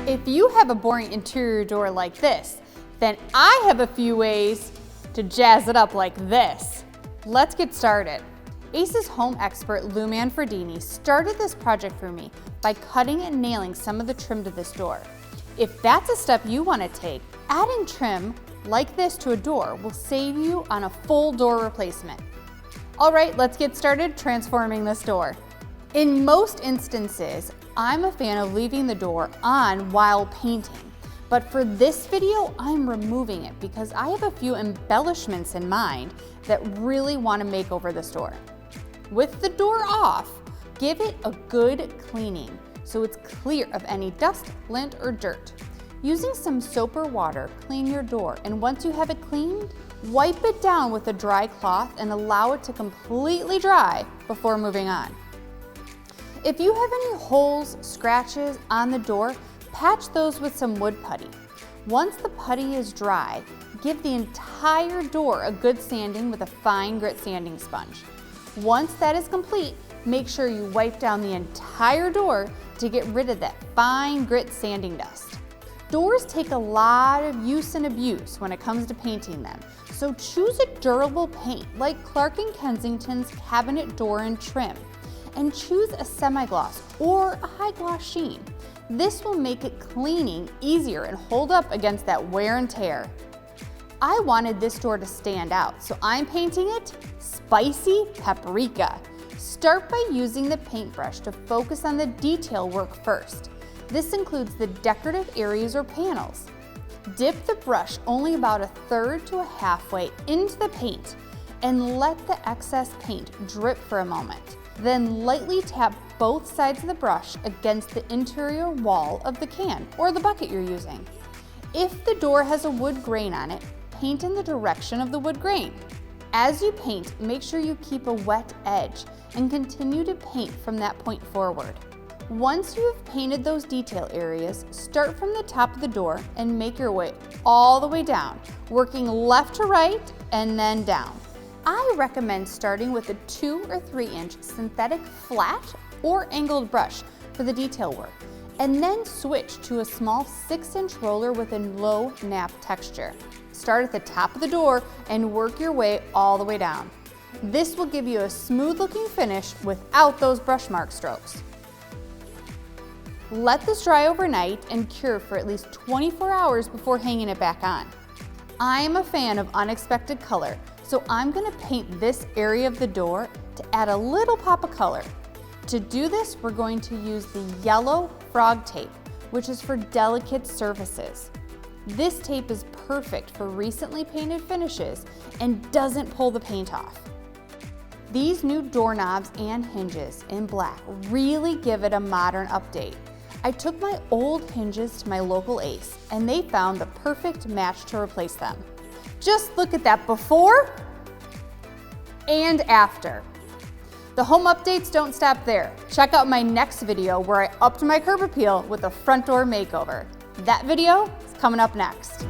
If you have a boring interior door like this, then I have a few ways to jazz it up like this. Let's get started. Ace's home expert Lou Manfredini started this project for me by cutting and nailing some of the trim to this door. If that's a step you want to take, adding trim like this to a door will save you on a full door replacement. All right, let's get started transforming this door. In most instances, I'm a fan of leaving the door on while painting, but for this video, I'm removing it because I have a few embellishments in mind that really want to make over this door. With the door off, give it a good cleaning so it's clear of any dust, lint, or dirt. Using some soap or water, clean your door, and once you have it cleaned, wipe it down with a dry cloth and allow it to completely dry before moving on. If you have any holes, scratches on the door, patch those with some wood putty. Once the putty is dry, give the entire door a good sanding with a fine grit sanding sponge. Once that is complete, make sure you wipe down the entire door to get rid of that fine grit sanding dust. Doors take a lot of use and abuse when it comes to painting them, so choose a durable paint like Clark & Kensington's cabinet door and trim, and choose a semi-gloss or a high gloss sheen. This will make it cleaning easier and hold up against that wear and tear. I wanted this door to stand out, so I'm painting it Spicy Paprika. Start by using the paintbrush to focus on the detail work first. This includes the decorative areas or panels. Dip the brush only about 1/3 to 1/2 into the paint and let the excess paint drip for a moment. Then lightly tap both sides of the brush against the interior wall of the can or the bucket you're using. If the door has a wood grain on it, paint in the direction of the wood grain. As you paint, make sure you keep a wet edge and continue to paint from that point forward. Once you have painted those detail areas, start from the top of the door and make your way all the way down, working left to right and then down. I recommend starting with a 2 or 3 inch synthetic flat or angled brush for the detail work, and then switch to a small 6-inch roller with a low nap texture. Start at the top of the door and work your way all the way down. This will give you a smooth looking finish without those brush mark strokes. Let this dry overnight and cure for at least 24 hours before hanging it back on. I am a fan of unexpected color, so I'm going to paint this area of the door to add a little pop of color. To do this, we're going to use the yellow frog tape, which is for delicate surfaces. This tape is perfect for recently painted finishes and doesn't pull the paint off. These new doorknobs and hinges in black really give it a modern update. I took my old hinges to my local Ace and they found the perfect match to replace them. Just look at that before and after. The home updates don't stop there. Check out my next video where I upped my curb appeal with a front door makeover. That video is coming up next.